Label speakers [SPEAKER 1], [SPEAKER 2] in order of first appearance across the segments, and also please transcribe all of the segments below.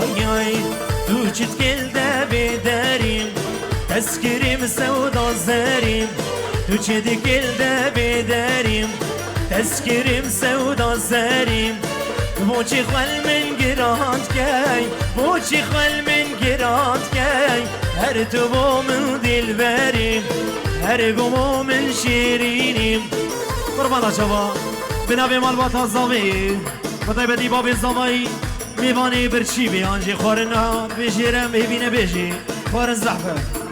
[SPEAKER 1] آی آی تو چیت گلده بدریم تذکریم سودا زریم تو چیت گلده بدریم تذکریم سودا زریم بوچی خال من گراند کی بوچی خال من گراند کی هر تو با من دل بریم هر گمو من شیرینیم قربان شما بنابه مالبات الزاوی خدای بدی باب الزاوی میوانی برچی بیانجی خورنا بجیرم ببینه بجی خور زحفه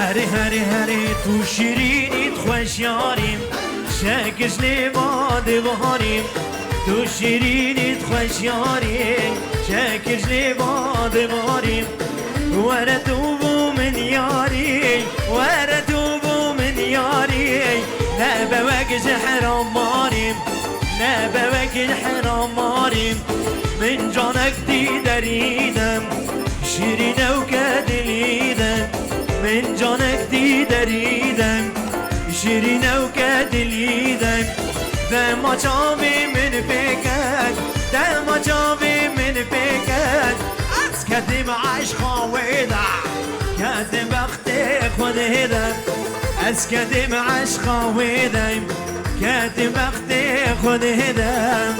[SPEAKER 1] هری هری هری تو شیرینیت خوش یاریم شکش لباد بهاریم تو شیرینیت خوش یاریم شکش لباد بهاریم ورد تو من یاری ورد تو من یاری نبه وقت حرام ماریم نبه وقت حرام ماریم من جانك دی دریدم شیرینه و کدلیدم من جانك دي دريدم شيرين وكدليدم ده ما جابي من بكك ده ما جابي من بكك از كدم عشق ويدا كدم بختي خود هدم از كدم عشق ويدا كدم بختي خود هدم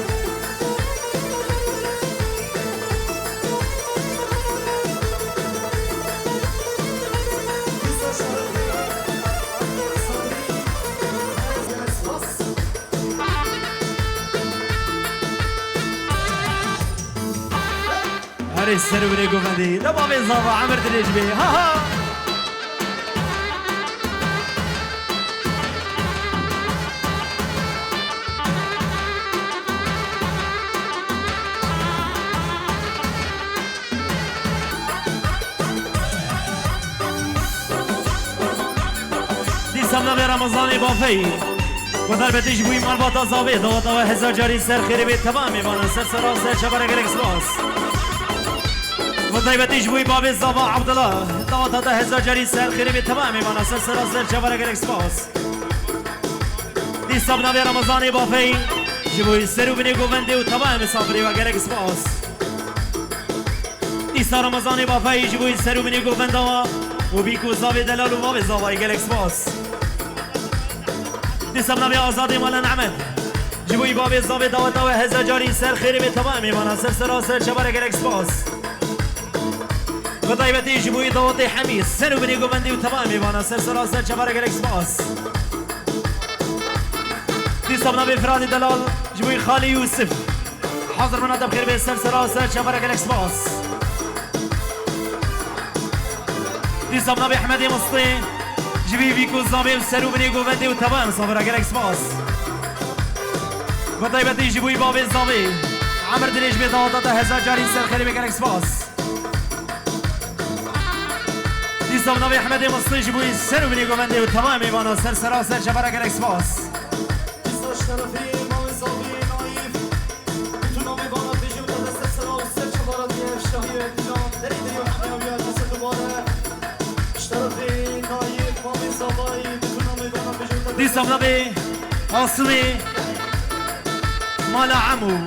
[SPEAKER 1] هاري السروري قومدي دبا بيزافا عمر دليجبي ها ها دي سمنا برمضاني بافي ودار بتيج بوي مال باتا زاوي دوتا هزار جاري سر خيري بيت تمامي بانا سر سرا سر شبارة گلك سلاس وطيبتيش بوي باب الزبا عبد الله دوتا ده هزار جاري سر خيري بيت تمامي بانا سر سرا سر شبارة گلك سلاس دي سبنا بي رمضاني بافي جبوي سرو بني گوندي و تمام سافري و گلك سلاس دي سر رمضاني بافي جبوي سرو بني گوندا و بيكو زاوي دلال و باب زاوي گلك سلاس دي سبنا بي آزادي مالا نعمت جبوي باب الزاوي دوتا و هزار جاري سر خيري بيت تمامي بانا سر سرا سر شبارة گلك سلاس وطيبتي جبوي دوتي حميد سنو بني قومندي وتمامي وانا سر سراسر شبارة گلك سباس دي صبنا بفرادي دلال جبوي خالي يوسف حاضر من ادب خير بي سر سراسر شبارة گلك سباس دي صبنا بحمدي مصطي جبوي بيكو زابي سنو بني قومندي وتمام صبرة گلك سباس وطيبتي جبوي بابي زابي عمر دليج بي دوتة هزار جاري سر خير بي گلك سباس دي صبنا بي احمد مصطي جبوي سر بني قومندي وتمامي بانا سر سراسر شبارة گلك سباس
[SPEAKER 2] دستاش طرفي ماوي صابي نايف بتونا بي بانا بيجي ودا دست سراسر شبارة ديش شاهي واتجان دري دري وحمي ويا دست دوباره طرفي نايف ماوي صابي بتونا بي بانا بيجي ودا
[SPEAKER 1] دي صبنا بي اصلي مالا عمو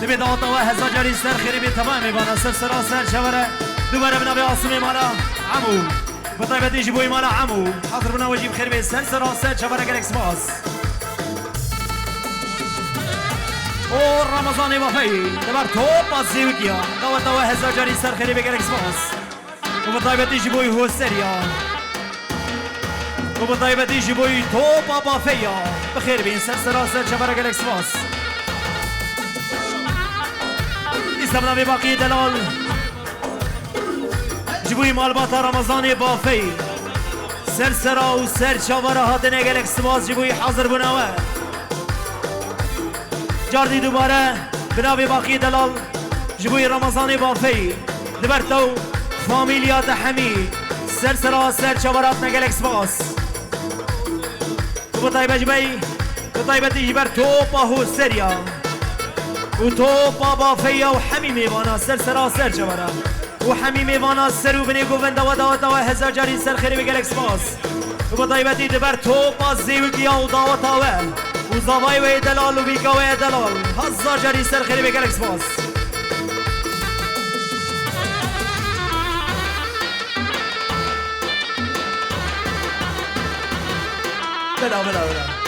[SPEAKER 1] نبي دوطة وهزا جاري سر خيري بي تمامي بانا سر سراسر شبارة دوباره بنا بي اصلي مالا عمو بطيبتي جيبوي مالا عمو حاضر بنا وجيب خير بي سر سراسر شبارة گلك سباس او رمضاني وفي دبر توب بازيوكيا دوطة وهزا جاري سر خيري بي گلك سباس وبطيبتي جيبوي هو سريا وبطيبتي جيبوي توب بافيا بخير بين سر سراسر شبارة گلك سباس يسمنا بباقي دلال جبوی مالباتا رمضان بافی سر سرا و سر چاوره هاتنه گلک سباس جبوی حاضر بناوه جاردی دوباره بناوی باقی دلال جبوی رمضان بافی دبرتو فامیلیات حمید سر سرا سر چاوره هاتنه گلک سباس و طایبه جبی و طایبه تیجبر توپا هو سریا و توپا بافیا و حمیمی بانا سر سرا سر چاوره و همین میوانا سرو بنی گووند و هزار جاری سر خیری به گلکس باز و با دایبتی دبر تو بازی و گیا و داوت آوه و زاوای و دلال و بیگا و دلال هزار جاری سر خیری به گلکس باز بلا بلا بلا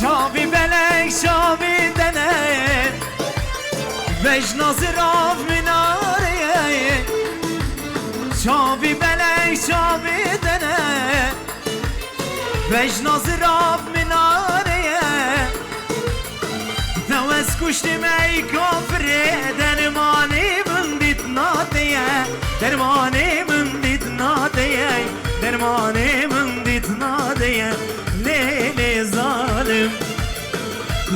[SPEAKER 1] شابی بلک شابی دنه وش ناظر آف مناره شابی بلک شابی دنه وش ناظر آف مناره دوست کشتم ای کافره درمانی من دیت نادیه درمانی من دیت نادیه درمانی من دیت نادیه لیلی ظالم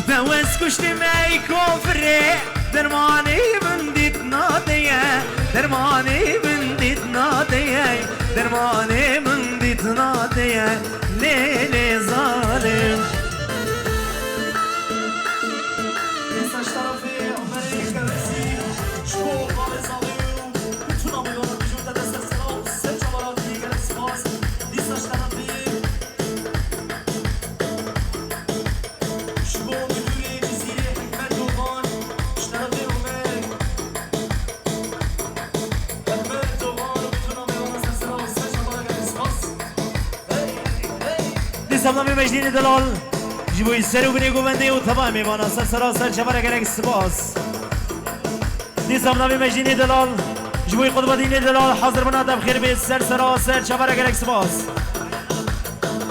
[SPEAKER 1] دوست کشتم ای کافره درمانی من دیت نادیه درمانی من دیت نادیه درمانی من دیت نادیه لیلی ظالم سلام مجدین دلال جبوی سر و بنی گوونده و تمام میوانا سراسر چبر گرک سپاس دی سلام مجدین دلال جبوی قطبدین دلال حاضر بنا دم خیر به سراسر چبر گرک سپاس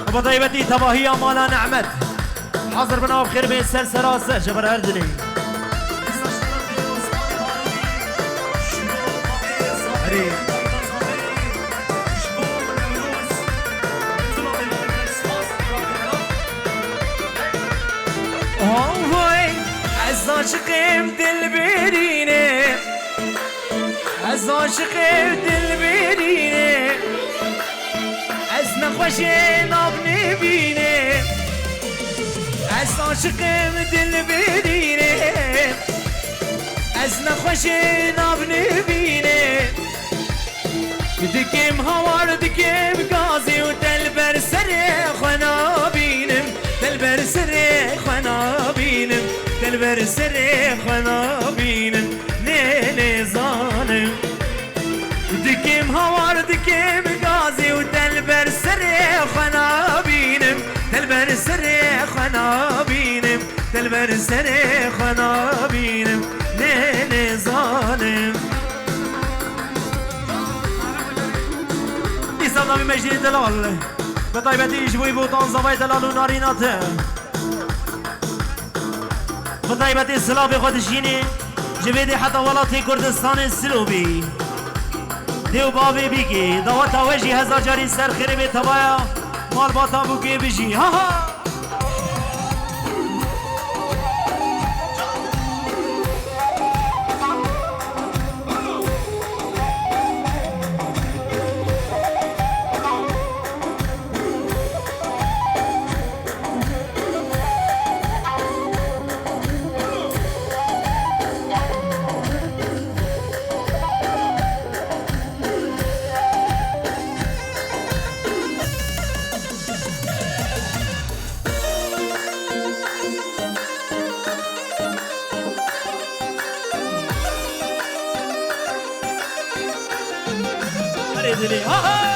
[SPEAKER 1] و با طیبتی تباهی امالا نعمت حاضر بنا خیر به سراسر چبر اردنی از عاشقم دل برینه از عاشقم دل برینه از نخوش ناب نبینه از عاشقم دل برینه از نخوش ناب نبینه دکم هوار دکم گازی و دل بر سر خنا بینم دل بر سر خنا بینم دل بر سر خنا بینم لیل ظالم دکم هوار دکم گازی و دل بر سر خنا بینم دل بر سر خنا بینم دل بر سر خنا بینم لیل ظالم سلام مجدی دلال به طیبتی جبوی بوتان زوای دلال و ناریناته به طیبتی سلاف خودشینی جبیدی حتی ولاتی کردستان سلوبی دیو بابی بیگی دوات آوشی هزار جاری سر خیری به تبایا مال باتا بوکی بجی ها ها دلی ها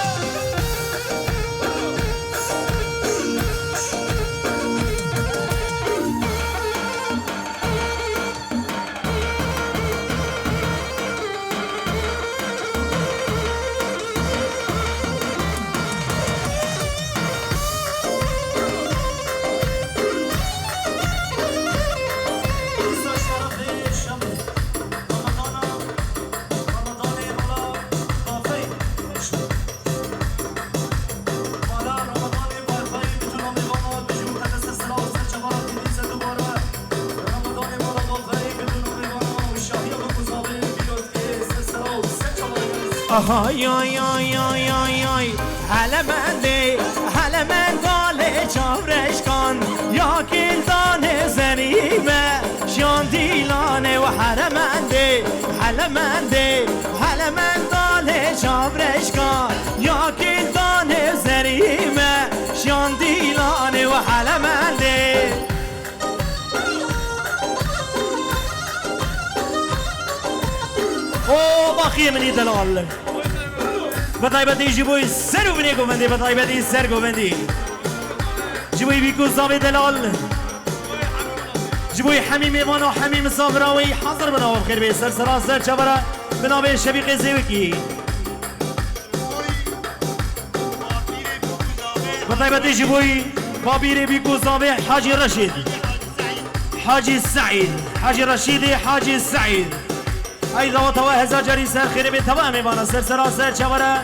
[SPEAKER 1] آهای آی آی آی آی آی حلمنده حلمند داله چاورش کن یا کلدان زریبه شان دیلانه و حلمنده حلمنده حلمند داله چاورش کن یا کلدان زریبه شان دیلانه و حلمنده او باقی منی دلال بطایبتی جبوی سر و بینی گوندی بطایبتی سر گوندی جبوی بیکو زاوی دلال جبوی حمیم ایمان و حمیم صابراوی حاضر بناو خیر بی سر سراسر چبرا بناو شبیق زیوکی بطایبتی جبوی بابیر بیکو زاوی حاجی رشید حاجی سعید حاجی رشیدی حاجی سعید ای دوات و هزار جاری سر خیره به تمام ایوانا سر سراسر چوره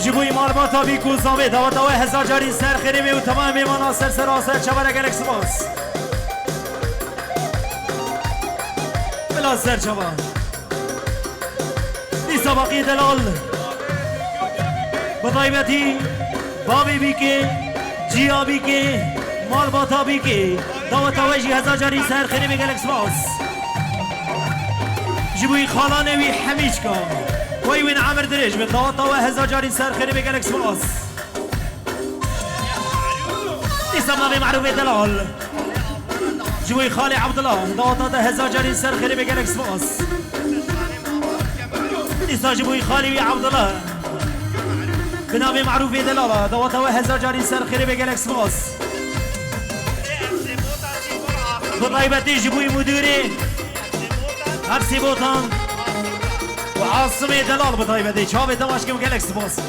[SPEAKER 1] جبوی مالباتا بی کوزاوی دوات و هزار جاری سر خیره به تمام ایوانا سر سراسر چوره گلک سپاس بلا سر چوره نیسا باقی دلال بطایبتی بابی بی که جیا بی که مالباتا بی که دعوت توجی هزار جاری سر خیلی بگل اکسپاس جبوی خالانوی حمیج کن وی وین عمر درش به دعوت و هزار جاری سر خیلی بگل اکسپاس نیستم ناوی معروف دلال جبوی خالی عبدالله دعوت هزار جاری سر خیلی بگل اکسپاس نیستا جبوی خالی عبدالله به ناوی معروف دلال دعوت و هزار جاری سر خیلی بگل اکسپاس بطایبتی جبوی مدیری هفسی بوتان و عاصمه دلال بطایبتی چاوی دواش کم گلک سپاس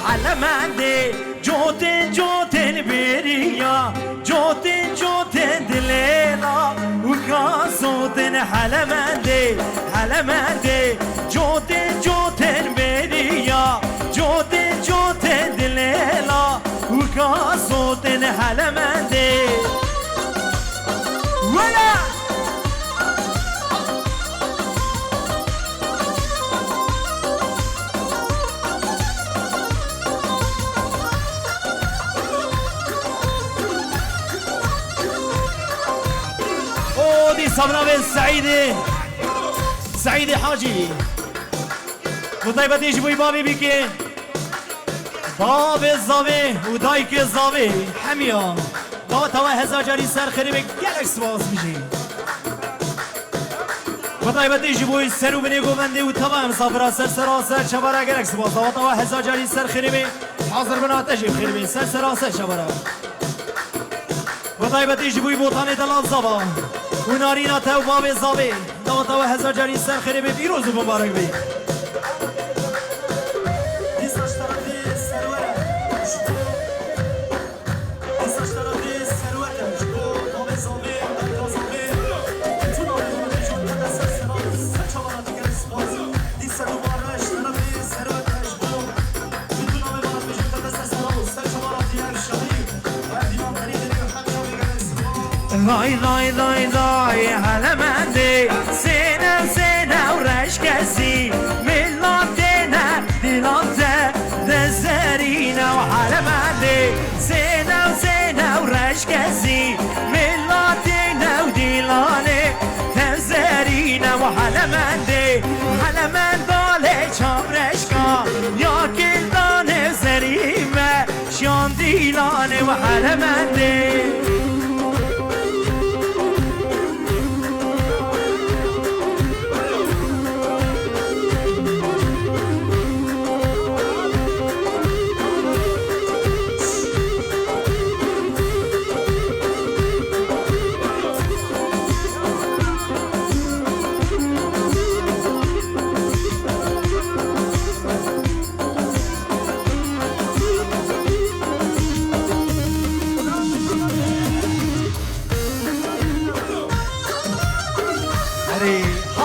[SPEAKER 1] حلمنده جوتن جوتن بریا جوتن جوتن دلیلا و کاسوتن حلمنده حلمنده جوتن جوتن بریا جوتن جوتن دلیلا و کاسوتن حلمنده ولا او دي صبنا بن سعيد حاجي وطيبة يجيبوا بابي بيكي باب الزاوي ودايك الزاوي حميا لا توا هزار جاري سر خريبك جالكس باز بيجي وطيبة يجيبوا سرو بني قومندي وتوا مسافرة سر سراسر شبارا جالكس باز لا توا هزار جاري سر خريبي حاضر بنا تجيب خريبي سر سراسر شبارا وطيبة يجيبوا بوطاني دلال زبا ونارينا تو باب الزاوي لا توا هزار جاري سر خريبي بيروز مبارك بي ضاي ضاي ضاي ضاي هلا مندي سينا سينا ورش كسي من لاتنا دي لاتنا ذزارينا وحلا مندي سينا سينا ورش كسي من لاتنا ودي لاني ذزارينا وحلا مندي حلا من دالي چامرشكا يا كل داني زريمة شان دي لاني وحلا مندي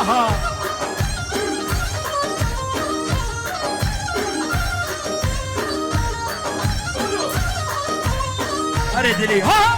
[SPEAKER 1] ها هري دلي ها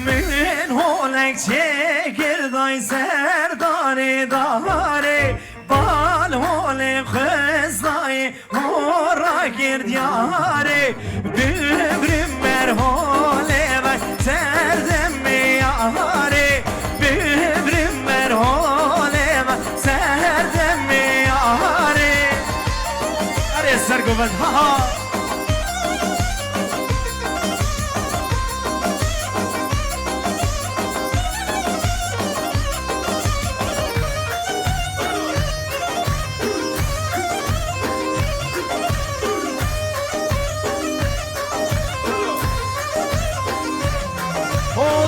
[SPEAKER 1] من هولک چگردای سرداری داره بال هول خزدای هورا گردیاره ببرم بر هوله و سردم میاره ببرم بر هوله و سردم میاره اره سرگوبت ها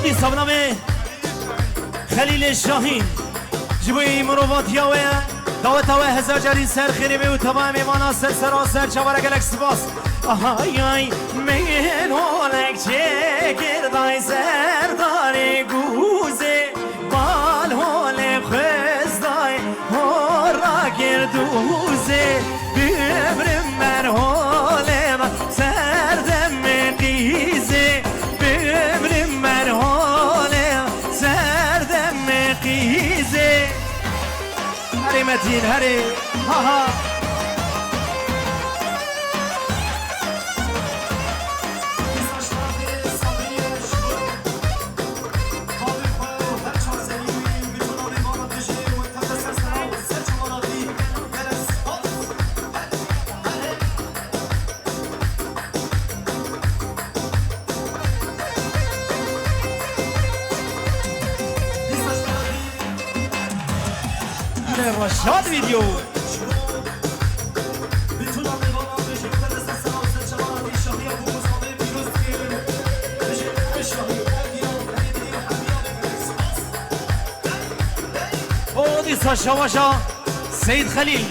[SPEAKER 1] دی سبنامه خلیل شاهین جبوی مروبات یاوه دعوت هوا هزار جاری سر خیره و تمام ایمانا سر سراسر چواره گلک سپاس آهای آی من هولک چه گردای سرداری گوزه بال هول خزدای هورا گردوزه ببرم بر هوله و سردم قیزه ببرم بر هوله سردم قیزه هری متین هری ها ها رشاد ویدیو اودی ساشا واشا سید خلیل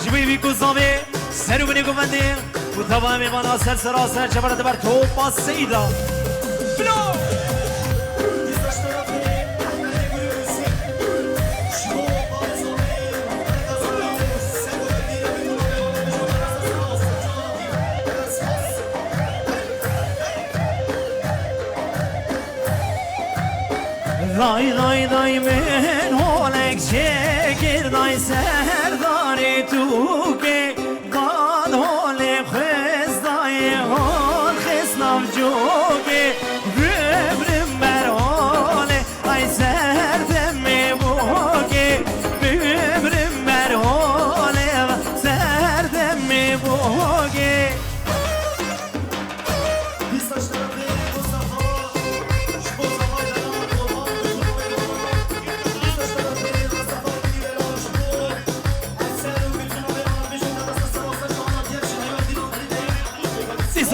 [SPEAKER 1] جبی بی گزامه سرو بنی گفنده و تمام ایمانا سر سراسر چبرد بر تو با سیدا بلو دای دای دای من هولک چگردای سرداری تو که باد هول خزدای هول خسناف جوگه ببرم بر هول ای سردم میبوگه ببرم بر هول سردم میبوگه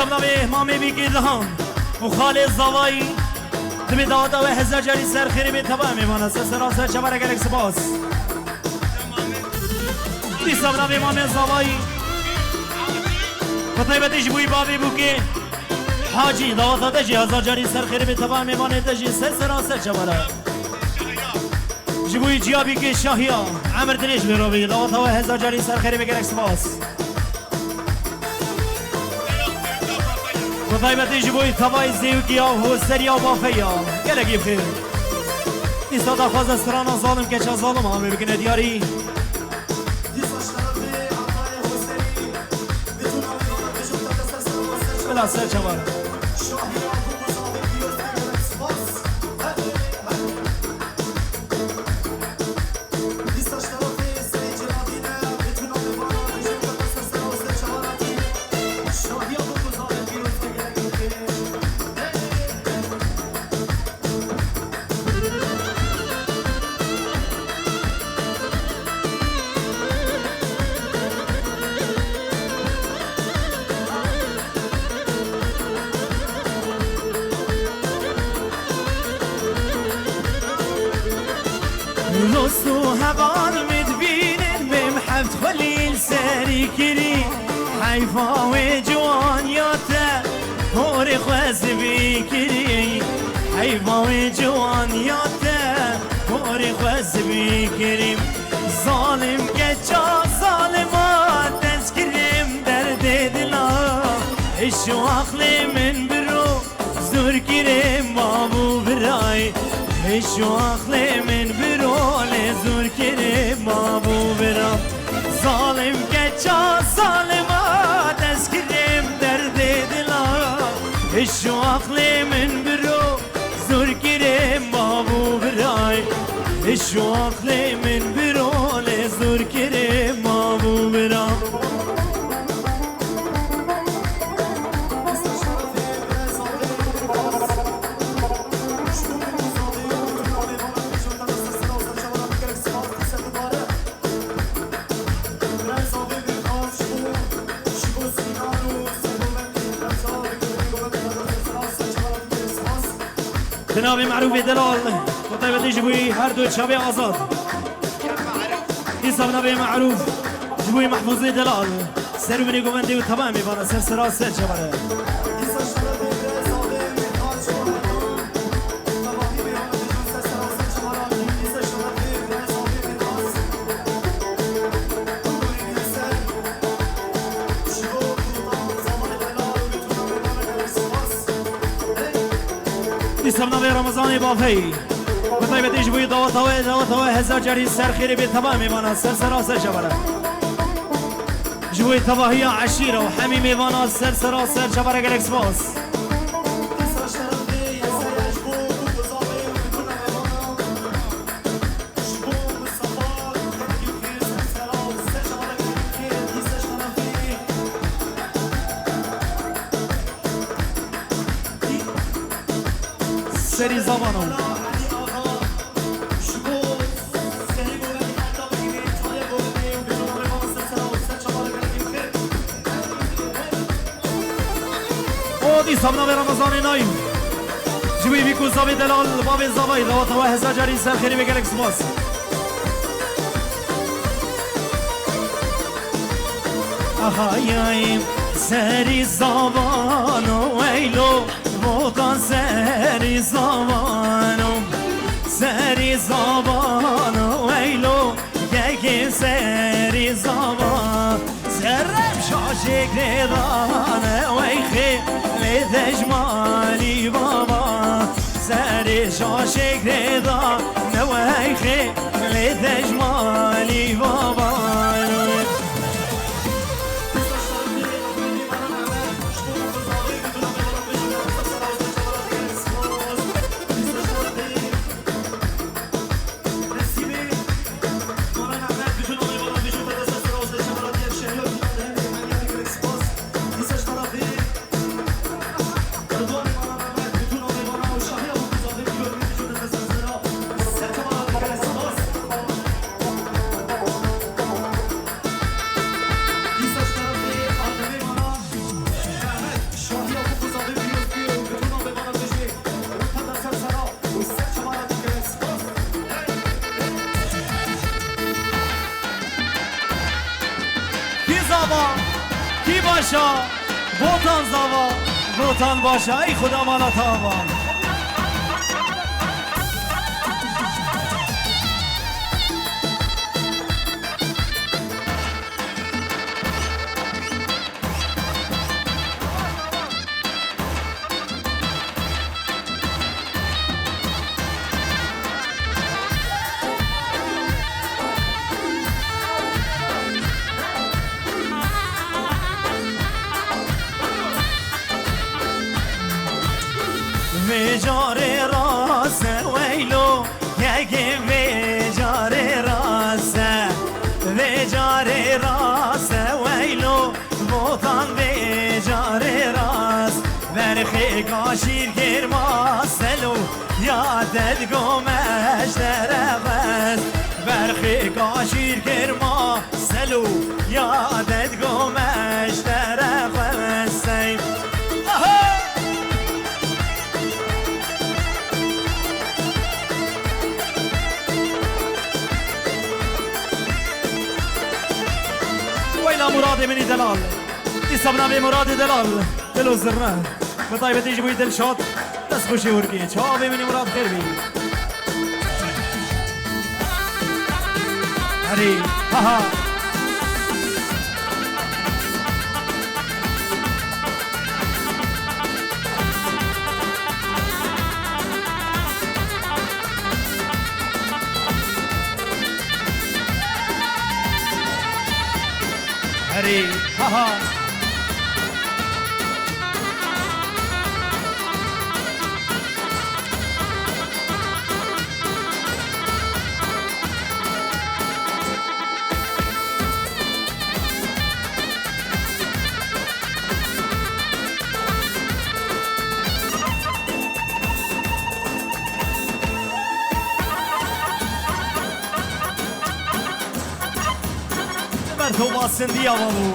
[SPEAKER 1] سبنامه مامه بیگیدهان و خال زوایی دمی دادا و هزار جاری سر خیری می تبا میمانه سراسر چبره گلک سپاس دی سبنامه مامه زوایی و طیبتش بوی بابی بو که حاجی دادا دجی هزار جاری سر خیری می تبا میمانه دجی سراسر چبره جبوی جیابی که شاهیا عمر دنیش بیروی دادا و هزار جاری سر خیری می گلک سپاس و طیبتی جبوی تبای زیوگیا و سریا و بافیا گلگی بخیر ایسا دا خواز استرانا ظالم که چه ظالم همه بکنه دیاری بلا سر چوار حیفاوی جوانیاته هوری خوز بیکری حیفاوی جوانیاته هوری خوز بیکریم ظالم که چا ظالمات تذکریم درد دلا اشو عقل من برو زور کریم بابو برای اشو عقل من برو لزور کریم بابو برای ظالم که چا ظالمات تذکریم درد دلا اشو عقل من برو زور کریم بابو برای اشو عقل من برو لزور کریم بابو برای جناب معروف دلال خطای بدی جبوی هر دو شبه آزاد ایسا نبی معروف جبوی محفوظی دلال سر بینی گومندی و تمام میبانه سر سرا سر چباره سمنا به رمضان بافی خدای بدیش بوی دعوت های هزار جری سر خیری به تمام میماند سر سراسر شبره جوی تباهی عشیره و همین میماند سر سراسر شبره گلکس باز سری زمانم اودی سامنا به رمضان نایم جوی بیکو زاوی دلال باب زاوی دوات و هزار جاری سر خیری به گلکس باز آهایم سری زمانو ویلو بودن سری زبانم ویلو یکی سری زبان سرم شاشک ریدانه وی خیلی دجمالی بابا سری شاشک ریدانه وی خیلی دجمالی بابا کی باشا بوتان زاوا بوتان باشا ای خدا مالا تاوا ویجار راست ویلو یکی ویجار راست ویلو بوتان ویجار راست برخی کاشیر گرما سلو یادت گمش درفت برخی کاشیر گرما سلو یادت گمش درفت ویلا مراد منی دلال صبنا بمراد دلال دلو زرنا بطيبة تيجي بوي دل شاط دست خوشی ورگی چاوی منی مراد خیر بی هری ها هری ها تو باسندی آمامو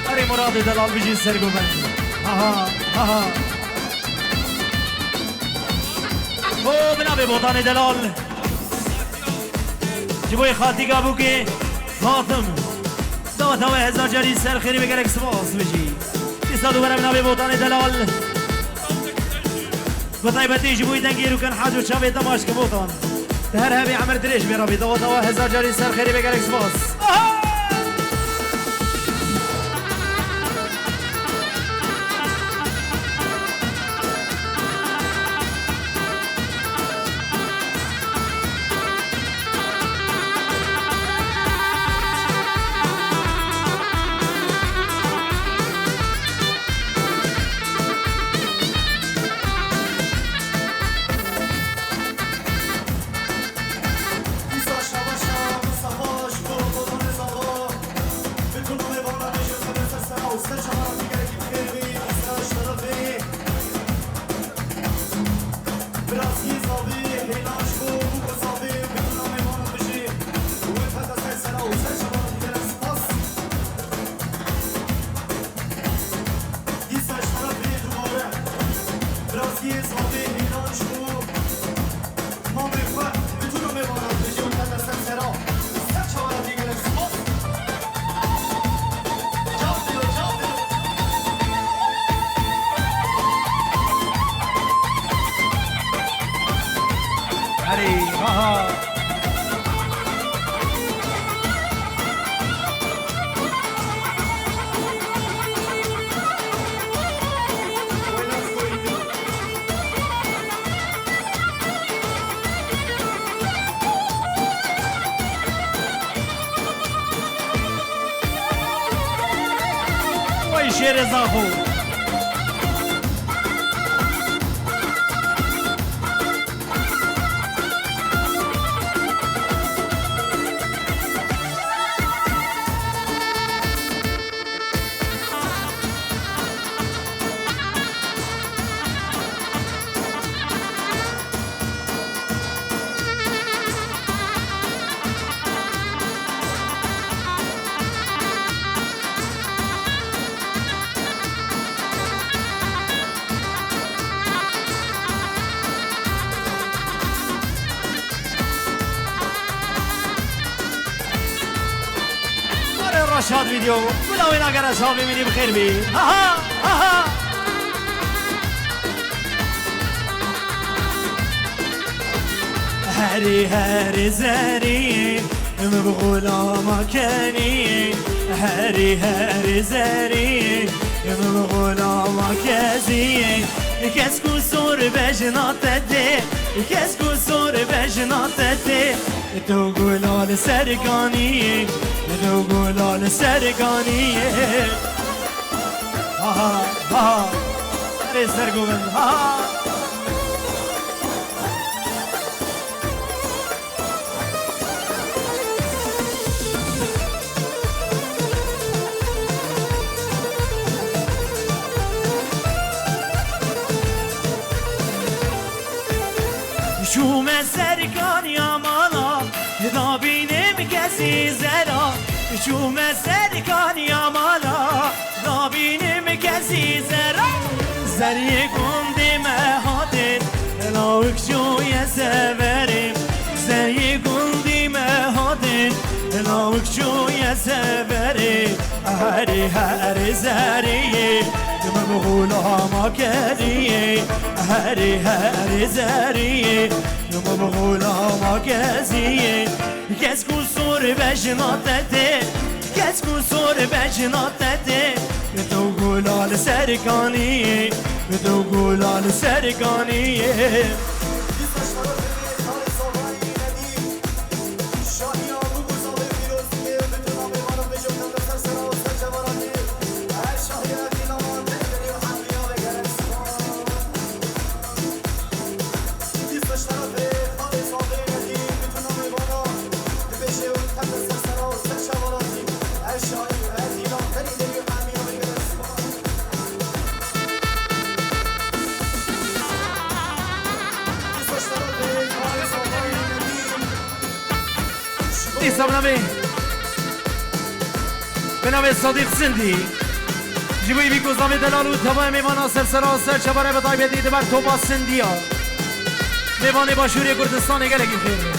[SPEAKER 1] اری مراد دلال بجی سرگو بندی او بنا به بودان دلال جبوی خاطی گابو که خاتم داوت هوا هزار جاری سر خیری بگرک سپاس بجی ایستادو برم بنا به بودان دلال بطيبتي جبوي دنگيرو كان حاجو شابي تماش كبوطان تهر هبي عمر دريش بيرابي دوا هزار جاري سر خيري بيقال اكسباس شیر زاخو شاد ویدیو بلاوین اگر اصحابی منی بخیر بی هری هری زری بغلام کنی هری هری زری بغلام کزی کس کو سور بجنات ده کس کو سور بجنات ده تو گلال سرگانی تو گلال سرگانی ری سرگو بند شوم سرگانی آمالا دا بینم کسی زرا شوم سرگانی آمالا دا بینم کسی زرا زری گنده مهاده ناوک جوی سفریم زی گلدی مهادین ناوک جوی سفریم هری هری زریه من غلام کریه هری هری زریه من غلام کزیه کس کسور بجناتته کس کسور بجناتته تو گلال سرکانی تو گلال سرکانی به نام صدیق سندی جبوی بی گذامی دلال و تمام میوانا سرسراسر چباره به طایب دیده بر توبا سندی ها میوانی باشوری کردستان گلگی خیلی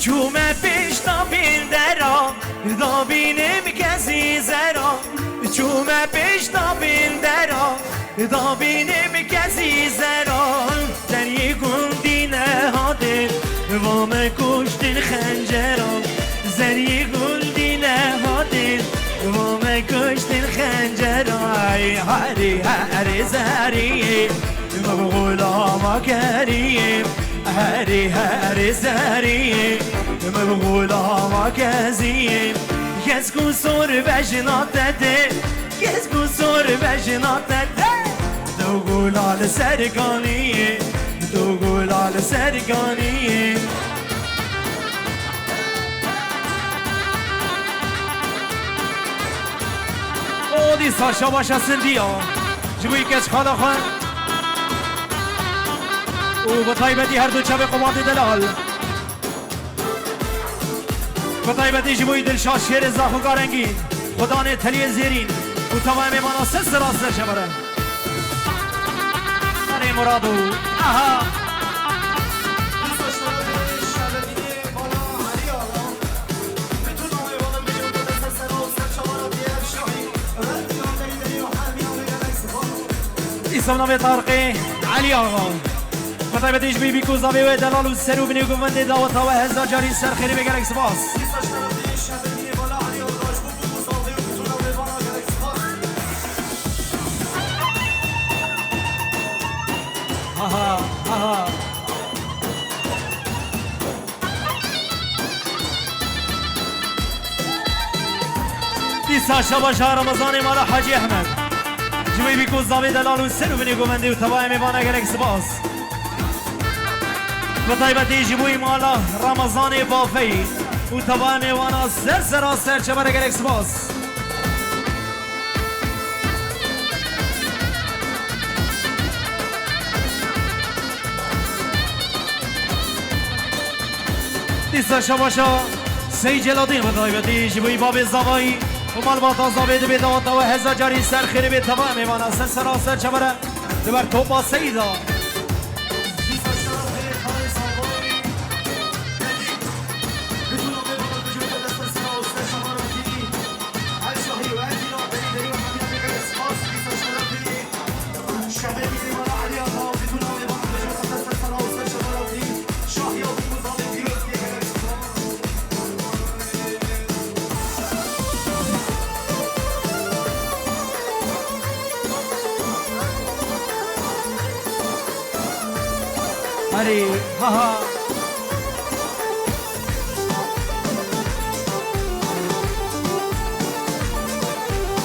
[SPEAKER 1] چومه پیش دابین درا دابینم کسی زرا چومه پیش دابین درا دابینم کسی زرا در یک گندی نهاده وام کشتن خنجرا زری گندی نهاده وام کشتن خنجرا هری هری زریه غلام کریم هری هری زریه من غلام کزیم کس کسور بجناتته کس کسور بجناتته تو گلال سرکانی تو گلال سرکانی او دی ساشا باشه سندیا جبوی کچ خالا خان او بطایبتی هر دو چب قماط دلال بطایبتی جبوی دلشا شیر زاخو گارنگین خدا نه تلی زیرین و تمام مانا سس راست شبره سر مرادو آها اسم نام طارقی علی آقا بطایبتی جبوی بیکوزاوی و دلال و سرو بنی گوونده داوتا و هزار جاری سر خیلی بگرک سپاس آها آها دیسا شباشا رمضان مالا حاجی احمد جوی بیکوز داوی دلال و سر و بنی گوونده و تبای میبانه گرک سپاس و طایبتی جبوی مالا رمضان بافی و تبای میبانه سر سر سر چبره گرک سپاس دیسا شباشا سی جلادین و طایبتی جبوی باب زوایی و مال باتا زاوید به داتا و هزا جاری سر خیلی به تمام میوانا سر سراسر چبره دبر توبا سیدا هری ها ها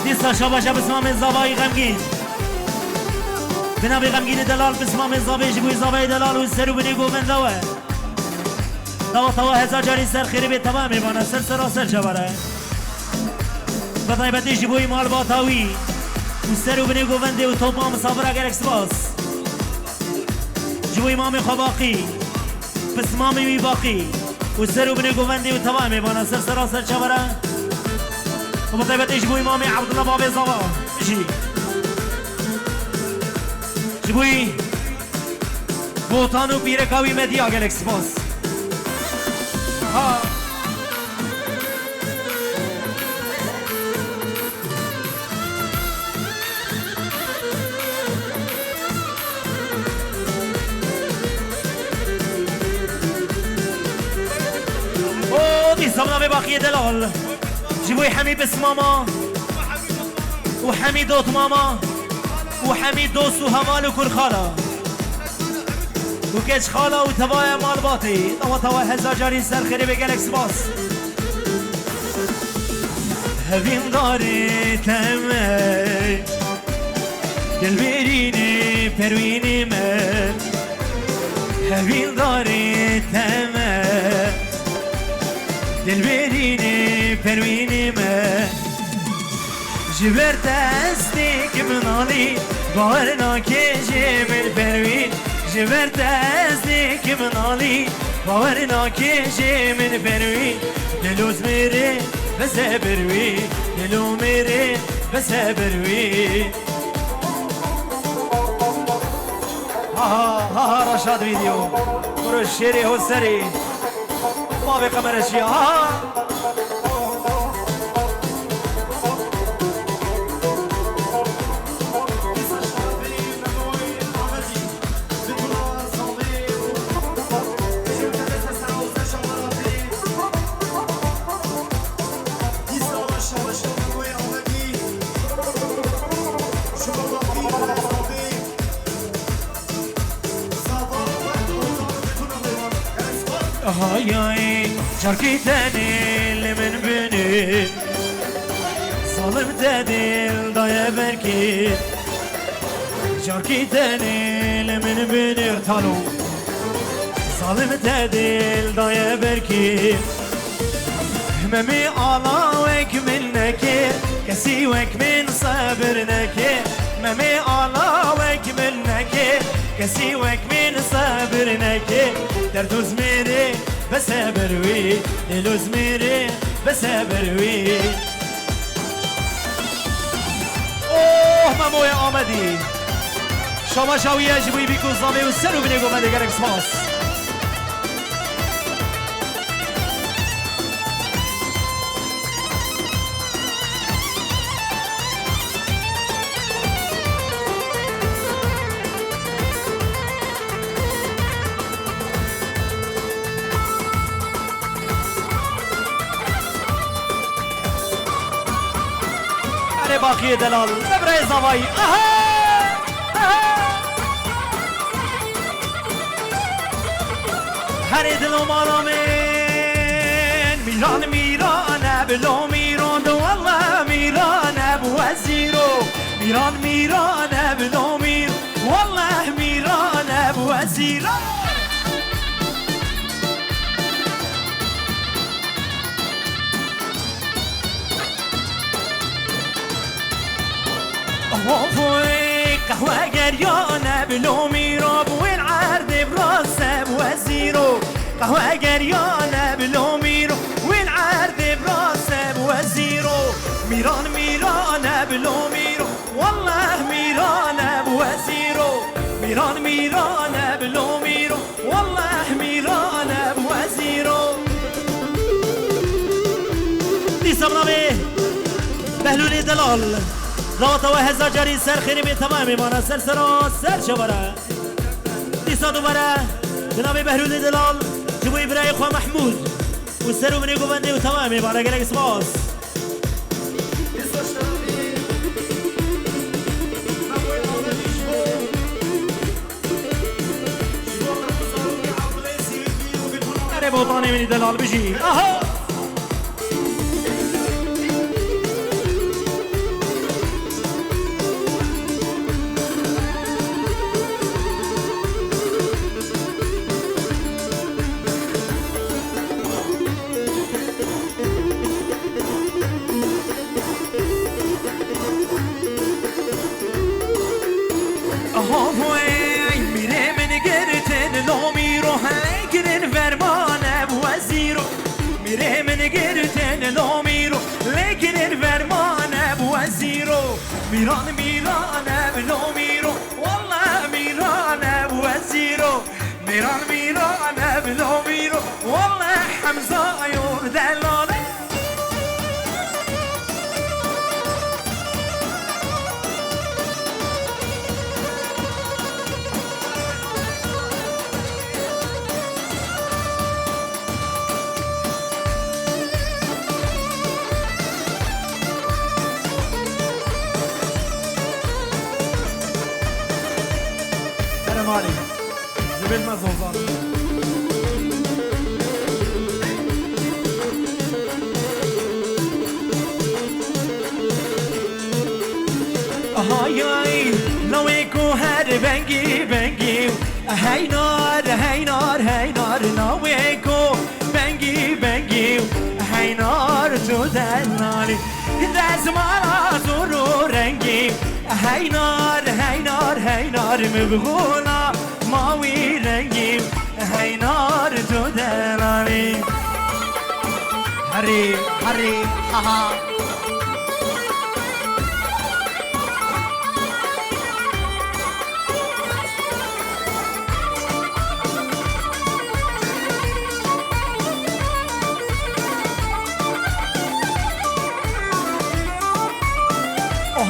[SPEAKER 1] دیستا شاباشا بسمام زابایی غمگین بنابی غمگین دلال بسمام زابایی جبوی زابایی دلال و سرو بنی گومندوه دواتا و هزار جاری سر خیری به تمام میبانه سر سراسر چباره بطایبتی جبوی مال باتاوی و سرو بنی گوونده و توپا مسافر اگر اکسباس جبوی امام خواقی بس امام باقی وسر وبني قوفندي وتمامي بانا سر سراسر شبرا وبطيبة إجبوي مامي عبد الله بابي زوا اجي جبوي بوتانو بيركاوي مديا جالكس باس ها دي صمنا بباقي دلال جيبوي حميد بس ماما وحميد دوت ماما وحميد دوست وهمال وكل خالة وكيش خالة وتبايا مال باطي توا هزار جاري سر خيري بجالكس باس هبين داري تمام دل بريني پرويني من هبين داري تمام دل بريني پرويني من جبرت استيك منالي بارنا كيجي بالپروين جبرت استيك منالي بارنا كيجي من پروين دلوز ميري بس بروي دلو ميري بس بروي ها رشاد فيديو برو الشيري هو السري ما بقمر اشياء هاي شاركي تاني اللي من بني ظالم تدل ضايا بركي شاركي تاني اللي من بني ارتالو ظالم تدل ضايا بركي هممي علاوك منك كسيوك من صبرنك هممي علاوك منك كسيوك من صبرنك دردوز ميري بس بروي دلوز ميري بس بروي اوه ماموی آمدی شما شاویه جبوی بیکو زامه و سر و بینگو من دیگر اکسماس باقی دلال نبره زوایی هر دلو مالا من میران میران بلو میران دو والله میران ابو وزیرو میران میران بلو میر والله میران ابو وزیرو وفوي قهوة قريانة بلومي راب والعرض براسه بوزيرو قهوة قريانة بلومي راب والعرض براسه بوزيرو ميران ميران بلومي راب والله ميران بوزيرو ميران ميران بلومي راب والله ميران بوزيرو دي سمرامي بهلولي دلال رابطه و هزار جاری سر خیلی به تمام مانا سر سرا سر شباره دیسا دوباره جناب بهرود دلال جبوی برای خواه محمود و سر و منی گوونده و تمام مانا گلک سپاس اره بوطانی منی دلال بجی آها میره من گرتن لومی رو هنگرن فرمان ابو وزیر میران میرانه بلو میرو والله میرانه وزیرو میران میرانه بلو میرو والله حمزه یور دلاله مالي زبل ما زوزان هاي لو يكو هاد بنجي بنجي هاي نار هاي نار هاي نار لو يكو بنجي بنجي هاي نار تدلالي دزمانا زورو رنجي هاي نار هاي نار هاي نار مبغونا ماوي رنجي هاي نار تدلالي هري هري هاها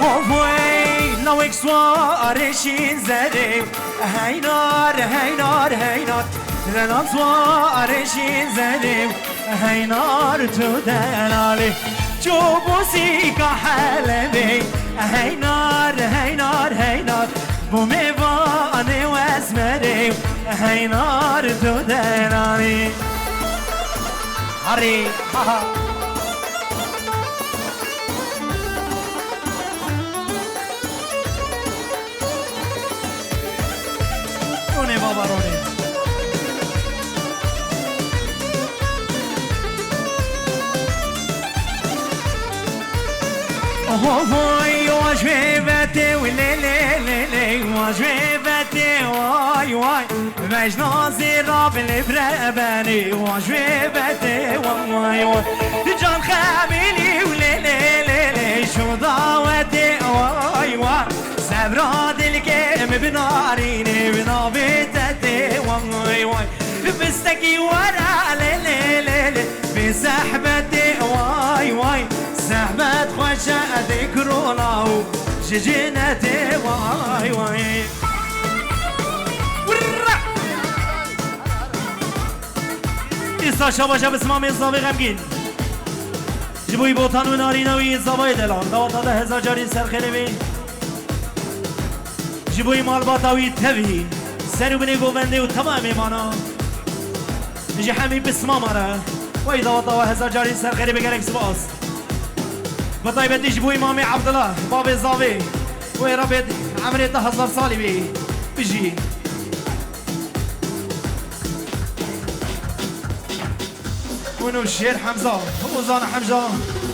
[SPEAKER 1] هوي لو اكسوار شين زري هاي نار هاي نار هاي نار لو اكسوار شين زري هاي نار تدلالي جوبوسي كحلبي هاي نار هاي نار هاي نار بوميباني واسمري هاي نار تدلالي هري هاها بابا روني وای واجبته وليلي واجبته واي واي مجنازي راب البرباني واجبته واي واي جان خاملي وليلي شو ضاوتي واي واي سبراد الكيم بناريني بنابتتي واي واي بستكي ورا ليلي بسحبتي واي واي سحبت خوشة ذكرونا وججنتي واي واي إسا شباشا بسمام إصابي غمگين جبوي بوطان و نارينوي إصابي دلان دوات هذا هزار جاري سرخيري بي جبوي مال باطاوي تبي سرو بني گوونده و تمام ایمانا نجي حمي بسمام آره وای دوات هزار جاري سرخيري بگرك سباس بطيبة جبوي مامي عبدالله بابي زاوي وي ربي عمري 1000 سالي بي بيجي ونو الشير حمزة وزان حمزة